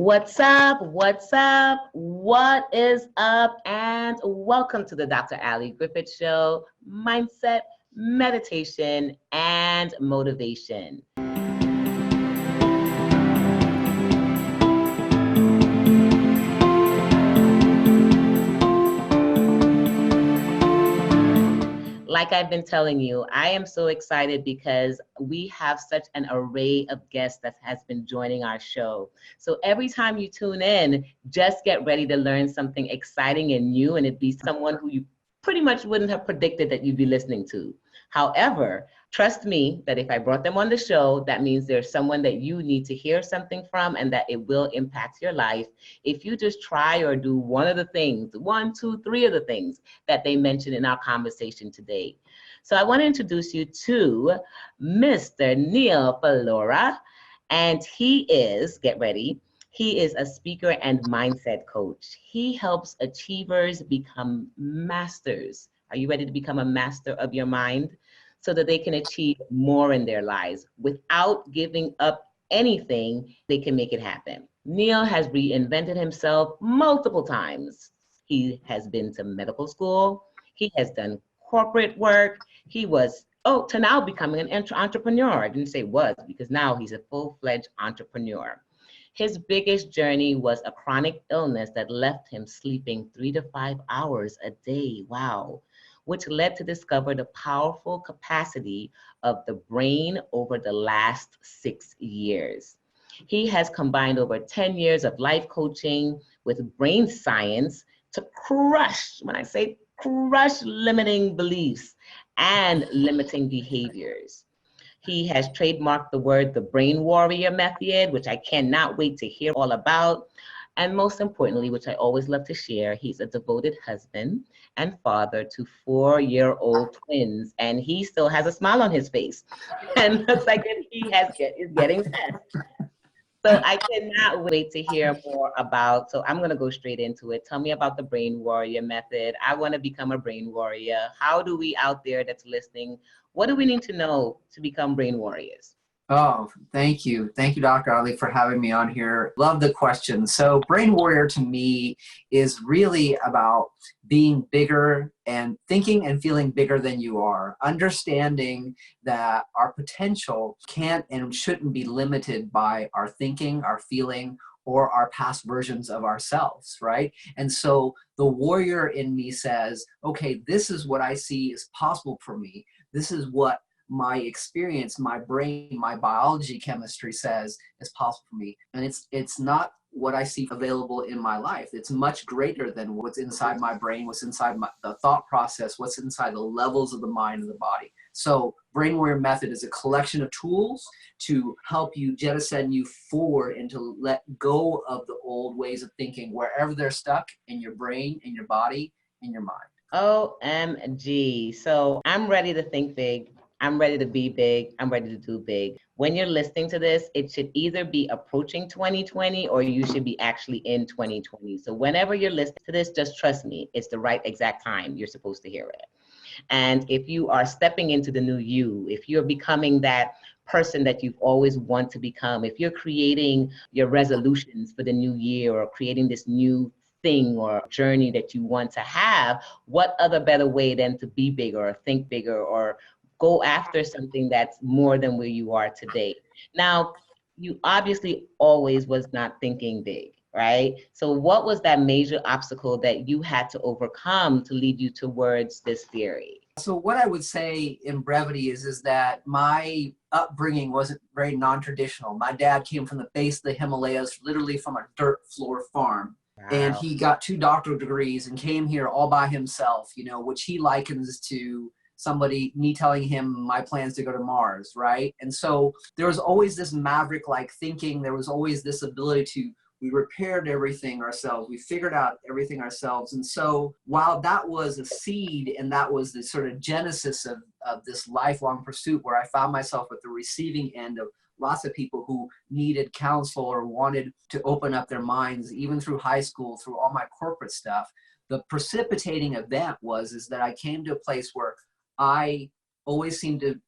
What's up? What's up? What is up? And welcome to the Dr. Ali Griffith Show, Mindset, Meditation, and Motivation. Like I've been telling you, I am so excited because we have such an array of guests that has been joining our show. So every time you tune in, just get ready to learn something exciting and new, and it'd be someone who you pretty much wouldn't have predicted that you'd be listening to. However, trust me that if I brought them on the show, that means there's someone that you need to hear something from and that it will impact your life if you just try or do one of the things, one, two, three of the things that they mentioned in our conversation today. So I want to introduce you to Mr. Neal Phalora, and he is, get ready, he is a speaker and mindset coach. He helps achievers become masters. Are you ready to become a master of your mind so that they can achieve more in their lives without giving up anything? They can make it happen. Neal has reinvented himself multiple times. He has been to medical school. He has done corporate work. He was, to now becoming an entrepreneur. I didn't say was, because now he's a full-fledged entrepreneur. His biggest journey was a chronic illness that left him sleeping 3 to 5 hours a day. Wow. Which led to discover the powerful capacity of the brain over the last 6 years. He has combined over 10 years of life coaching with brain science to crush, when I say crush, limiting beliefs and limiting behaviors. He has trademarked the word TheBrainWarrior method, which I cannot wait to hear all about. And most importantly, which I always love to share, he's a devoted husband and father to 4-year-old twins, and he still has a smile on his face. And looks like he is getting better. So I cannot wait to hear more about, so I'm going to go straight into it. Tell me about the Brain Warrior method. I want to become a brain warrior. How do we out there that's listening, what do we need to know to become brain warriors? Oh, thank you. Thank you, Dr. Ali, for having me on here. Love the question. So Brain Warrior to me is really about being bigger and thinking and feeling bigger than you are. Understanding that our potential can't and shouldn't be limited by our thinking, our feeling, or our past versions of ourselves, right? And so the warrior in me says, okay, this is what I see is possible for me. This is what my experience, my brain, my biology chemistry says is possible for me. And it's not what I see available in my life. It's much greater than what's inside my brain, what's inside the thought process, what's inside the levels of the mind and the body. So Brain Warrior Method is a collection of tools to help you jettison you forward and to let go of the old ways of thinking wherever they're stuck in your brain, in your body, in your mind. OMG. So I'm ready to think big. I'm ready to be big. I'm ready to do big. When you're listening to this, it should either be approaching 2020 or you should be actually in 2020. So whenever you're listening to this, just trust me, it's the right exact time you're supposed to hear it. And if you are stepping into the new you, if you're becoming that person that you've always wanted to become, if you're creating your resolutions for the new year or creating this new thing or journey that you want to have, what other better way than to be bigger or think bigger or go after something that's more than where you are today. Now, you obviously always was not thinking big, right? So what was that major obstacle that you had to overcome to lead you towards this theory? So what I would say in brevity is that my upbringing wasn't very non-traditional. My dad came from the base of the Himalayas, literally from a dirt floor farm. Wow. And he got 2 doctoral degrees and came here all by himself, which he likens to me telling him my plans to go to Mars, right? And so there was always this maverick-like thinking. There was always this ability we repaired everything ourselves. We figured out everything ourselves. And so while that was a seed and that was the sort of genesis of this lifelong pursuit where I found myself at the receiving end of lots of people who needed counsel or wanted to open up their minds, even through high school, through all my corporate stuff, the precipitating event is that I came to a place where I always seemed to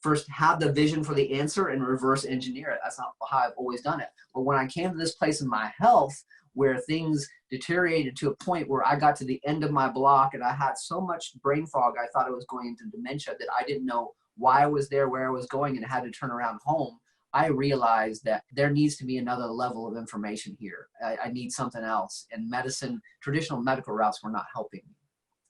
first have the vision for the answer and reverse engineer it. That's not how I've always done it. But when I came to this place in my health where things deteriorated to a point where I got to the end of my block and I had so much brain fog, I thought I was going into dementia, that I didn't know why I was there, where I was going, and had to turn around home. I realized that there needs to be another level of information here. I need something else. And medicine, traditional medical routes were not helping me.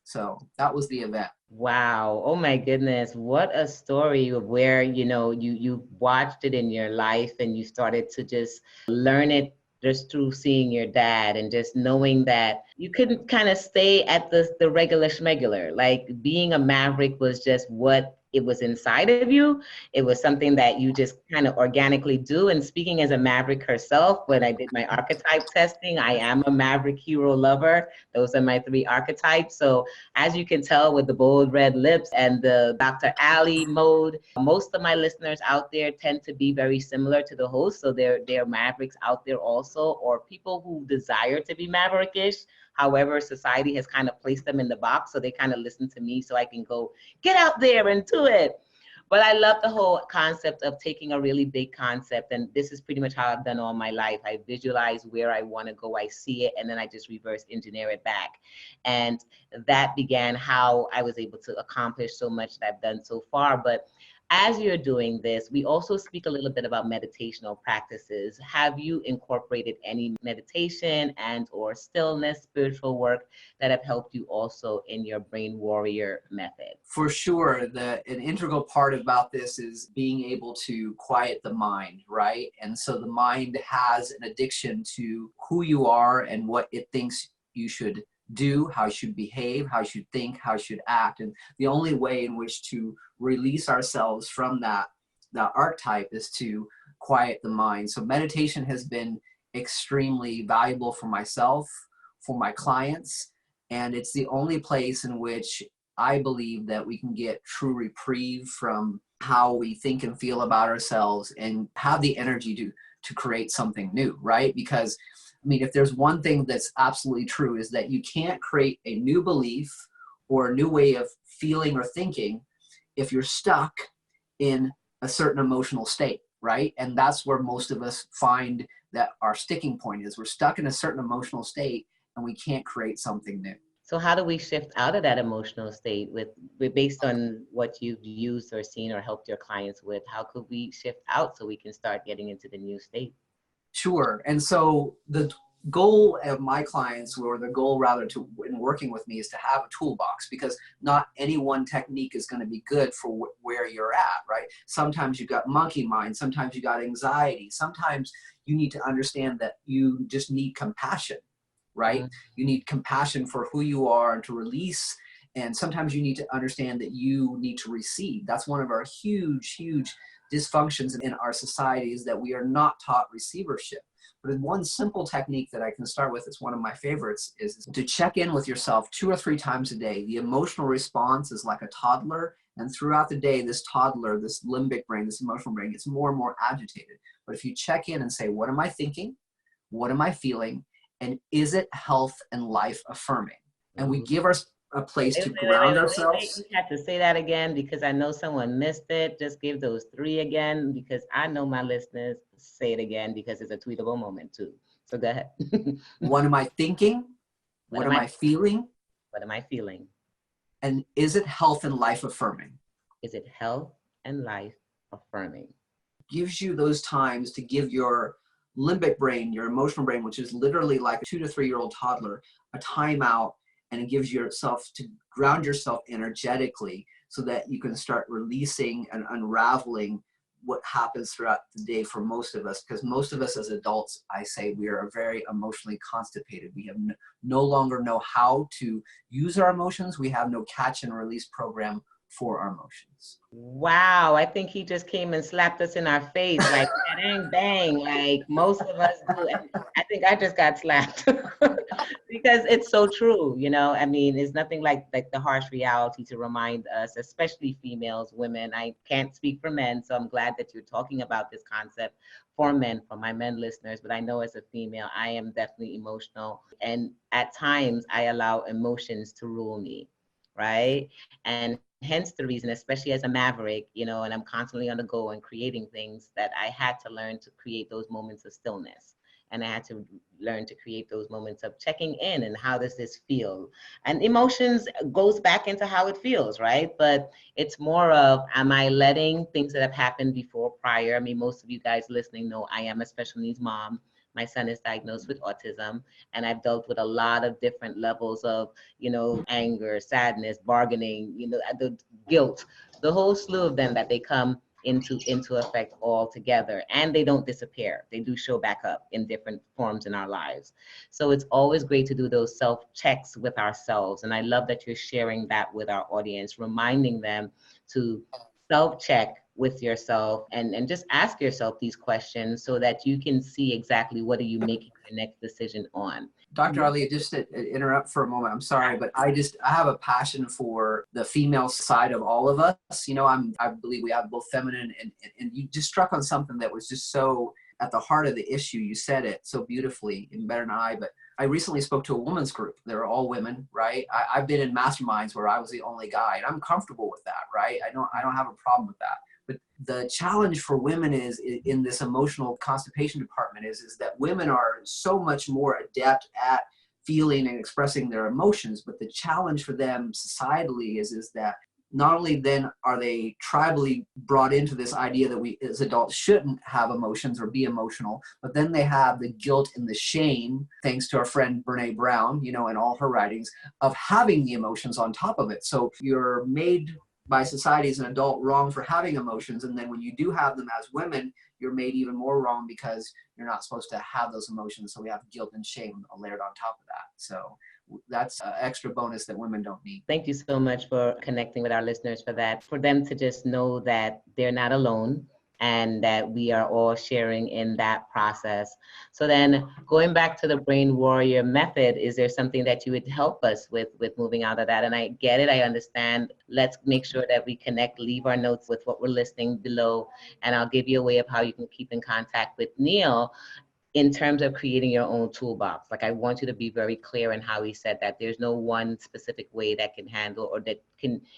So that was the event. Wow. Oh my goodness. What a story of where, you watched it in your life and you started to just learn it just through seeing your dad and just knowing that you couldn't kind of stay at the regular schmegular. Like being a maverick was just what it was inside of you. It was something that you just kind of organically do. And speaking as a maverick herself, when I did my archetype testing, I am a maverick hero lover. Those are my 3 archetypes. So as you can tell with the bold red lips and the Dr. Ali mode, most of my listeners out there tend to be very similar to the host. So they're mavericks out there also, or people who desire to be maverickish. However, society has kind of placed them in the box. So they kind of listen to me so I can go, get out there and do it. But I love the whole concept of taking a really big concept. And this is pretty much how I've done all my life. I visualize where I want to go, I see it, and then I just reverse engineer it back. And that began how I was able to accomplish so much that I've done so far. But as you're doing this, we also speak a little bit about meditational practices. Have you incorporated any meditation and or stillness, spiritual work that have helped you also in your Brain Warrior method? For sure, an integral part about this is being able to quiet the mind, right? And so the mind has an addiction to who you are and what it thinks you should do, how you should behave, how you should think, how you should act. And the only way in which to release ourselves from that archetype is to quiet the mind. So meditation has been extremely valuable for myself, for my clients, and it's the only place in which I believe that we can get true reprieve from how we think and feel about ourselves and have the energy to create something new, right? Because I mean, if there's one thing that's absolutely true is that you can't create a new belief or a new way of feeling or thinking if you're stuck in a certain emotional state, right? And that's where most of us find that our sticking point is. We're stuck in a certain emotional state and we can't create something new. So how do we shift out of that emotional state with based on what you've used or seen or helped your clients with? How could we shift out so we can start getting into the new state? Sure. And so the goal of my clients, or the goal rather in working with me, is to have a toolbox, because not any one technique is going to be good for where you're at, right? Sometimes you got monkey mind, sometimes you got anxiety, sometimes you need to understand that you just need compassion, right? Mm-hmm. You need compassion for who you are and to release. And sometimes you need to understand that you need to receive. That's one of our huge dysfunctions in our society, is that we are not taught receivership. But one simple technique that I can start with, it's one of my favorites, is to check in with yourself 2 or 3 times a day. The emotional response is like a toddler, and throughout the day, this toddler, this limbic brain, this emotional brain, gets more and more agitated. But if you check in and say, what am I thinking? What am I feeling? And is it health and life affirming? And we give our a place to ground ourselves. You have to say that again, because I know someone missed it. Just give those 3 again, because I know my listeners. Say it again, because it's a tweetable moment too. So go ahead. What am I thinking? What am I feeling? What am I feeling? And is it health and life affirming? Is it health and life affirming? Gives you those times to give your limbic brain, your emotional brain, which is literally like a 2 to 3-year-old toddler, a timeout. And it gives yourself to ground yourself energetically so that you can start releasing and unraveling what happens throughout the day for most of us. Because most of us as adults, I say, we are very emotionally constipated. We have no longer know how to use our emotions. We have no catch and release program for our emotions. Wow, I think he just came and slapped us in our face like bang, bang, like most of us do. And I think I just got slapped because it's so true, I mean, it's nothing like the harsh reality to remind us, especially females, women. I can't speak for men, so I'm glad that you're talking about this concept for men, for my men listeners. But I know as a female, I am definitely emotional. And at times I allow emotions to rule me, right? And Hence the reason, especially as a maverick, you know, and I'm constantly on the go and creating things, that I had to learn to create those moments of stillness. And I had to learn to create those moments of checking in and how does this feel? And emotions goes back into how it feels, right? But it's more of, am I letting things that have happened before, prior? I mean, most of you guys listening know I am a special needs mom. My son is diagnosed with autism, and I've dealt with a lot of different levels of, you know, anger, sadness, bargaining, you know, the guilt, the whole slew of them that they come into effect all together, and they don't disappear. They do show back up in different forms in our lives. So it's always great to do those self checks with ourselves, and I love that you're sharing that with our audience, reminding them to self check with yourself, and just ask yourself these questions so that you can see exactly what are you making your next decision on. Dr. Ali, just to interrupt for a moment, I'm sorry, but I have a passion for the female side of all of us. You know, I believe we have both feminine and you just struck on something that was just so at the heart of the issue. You said it so beautifully and better than I, but I recently spoke to a women's group. They're all women, right? I've been in masterminds where I was the only guy, and I'm comfortable with that, right? I don't have a problem with that. But the challenge for women is in this emotional constipation department is that women are so much more adept at feeling and expressing their emotions. But the challenge for them societally is that not only then are they tribally brought into this idea that we as adults shouldn't have emotions or be emotional, but then they have the guilt and the shame, thanks to our friend Brene Brown, you know, and all her writings, of having the emotions on top of it. So you're made by society as an adult wrong for having emotions, and then when you do have them as women, you're made even more wrong because you're not supposed to have those emotions. So we have guilt and shame layered on top of that. So that's an extra bonus that women don't need. Thank you so much for connecting with our listeners, for that, for them to just know that they're not alone and that we are all sharing in that process. So then, going back to the Brain Warrior method, is there something that you would help us with moving out of that? And I get it, I understand. Let's make sure that we connect, leave our notes with what we're listening below, and I'll give you a way of how you can keep in contact with Neal in terms of creating your own toolbox. Like, I want you to be very clear in how he said that there's no one specific way that can handle, or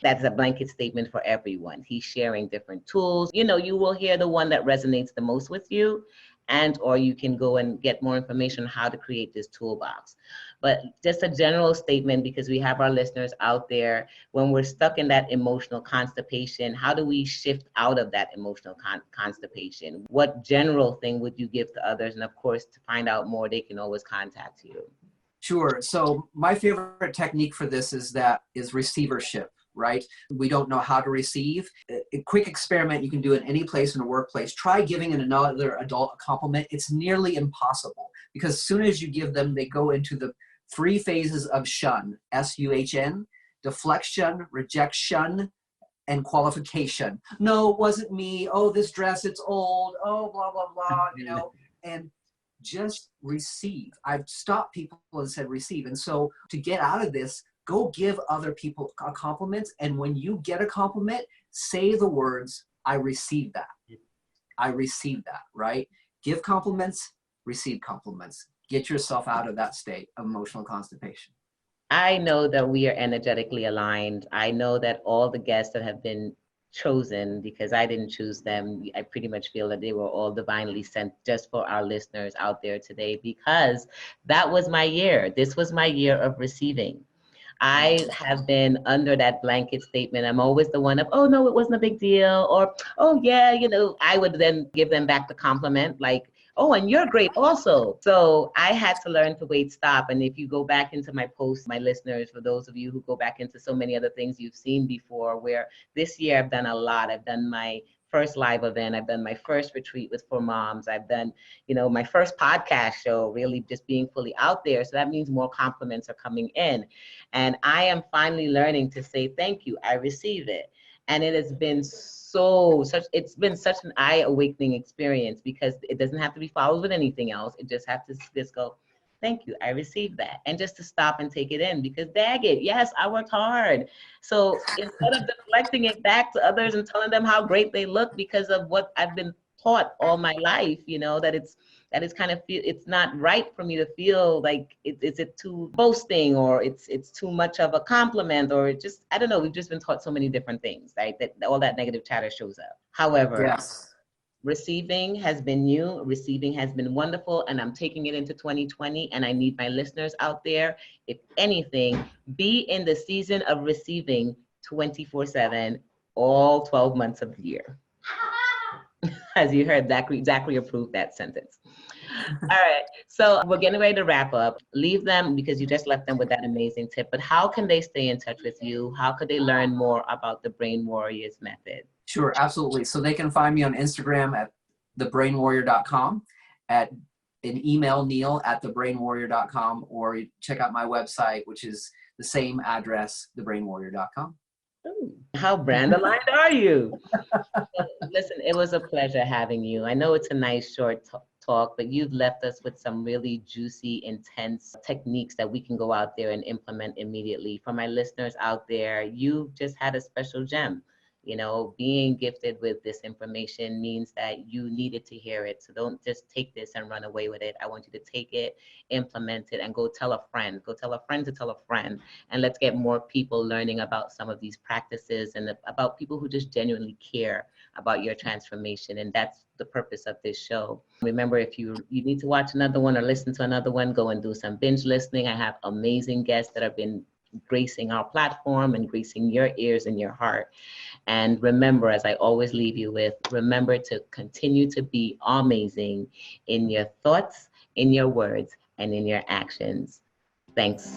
that's a blanket statement for everyone. He's sharing different tools. You know, you will hear the one that resonates the most with you, and or you can go and get more information on how to create this toolbox. But just a general statement, because we have our listeners out there, when we're stuck in that emotional constipation, how do we shift out of that emotional constipation? What general thing would you give to others? And of course, to find out more, they can always contact you. Sure. So my favorite technique for this is receivership, right? We don't know how to receive. A quick experiment you can do in any place in a workplace. Try giving another adult a compliment. It's nearly impossible, because as soon as you give them, they go into the 3 phases of shun, S-U-H-N, deflection, rejection, and qualification. No, it wasn't me. Oh, this dress, it's old. Oh, blah, blah, blah, you know, and just receive. I've stopped people and said receive. And so to get out of this, go give other people a compliment. And when you get a compliment, say the words, I received that. I received that, right? Give compliments, receive compliments. Get yourself out of that state of emotional constipation. I know that we are energetically aligned. I know that all the guests that have been chosen, because I didn't choose them, I pretty much feel that they were all divinely sent just for our listeners out there today, because that was my year. This was my year of receiving. I have been under that blanket statement. I'm always the one of, oh, no, it wasn't a big deal. Or, oh, yeah, you know, I would then give them back the compliment, like, oh, and you're great also. So I had to learn to wait, stop. And if you go back into my posts, my listeners, for those of you who go back into so many other things you've seen before, where this year I've done a lot. I've done my first live event. I've done my first retreat with For Moms. I've done, you know, my first podcast show, really just being fully out there. So that means more compliments are coming in. And I am finally learning to say, thank you, I receive it. And it has been it's been such an eye-awakening experience, because it doesn't have to be followed with anything else. It just has to just go, thank you, I received that. And just to stop and take it in, because dag it, yes, I worked hard. So instead of deflecting it back to others and telling them how great they look because of what I've been taught all my life, you know, that that is kind of feel, it's not right for me to feel like is it too boasting, or it's too much of a compliment, or just, I don't know, we've just been taught so many different things, right? That all that negative chatter shows up. However, Yes. receiving has been new, receiving has been wonderful, and I'm taking it into 2020, and I need my listeners out there, if anything, be in the season of receiving 24/7, all 12 months of the year. As you heard, Zachary approved that sentence. All right, so we're getting ready to wrap up. Leave them, because you just left them with that amazing tip, but how can they stay in touch with you? How could they learn more about the Brain Warriors method? Sure, absolutely. So they can find me on Instagram at TheBrainWarrior.com, at an email, Neal@TheBrainWarrior.com, or check out my website, which is the same address, TheBrainWarrior.com. Ooh, how brand aligned are you? Well, listen, it was a pleasure having you. I know it's a nice short talk, but you've left us with some really juicy, intense techniques that we can go out there and implement immediately. For my listeners out there, you've just had a special gem. You know, being gifted with this information means that you needed to hear it. So don't just take this and run away with it. I want you to take it, implement it, and go tell a friend. Go tell a friend to tell a friend. And let's get more people learning about some of these practices, and about people who just genuinely care about your transformation. And that's the purpose of this show. Remember, if you need to watch another one or listen to another one, go and do some binge listening. I have amazing guests that have been gracing our platform and gracing your ears and your heart. And remember, as I always leave you with, remember to continue to be amazing in your thoughts, in your words, and in your actions. Thanks.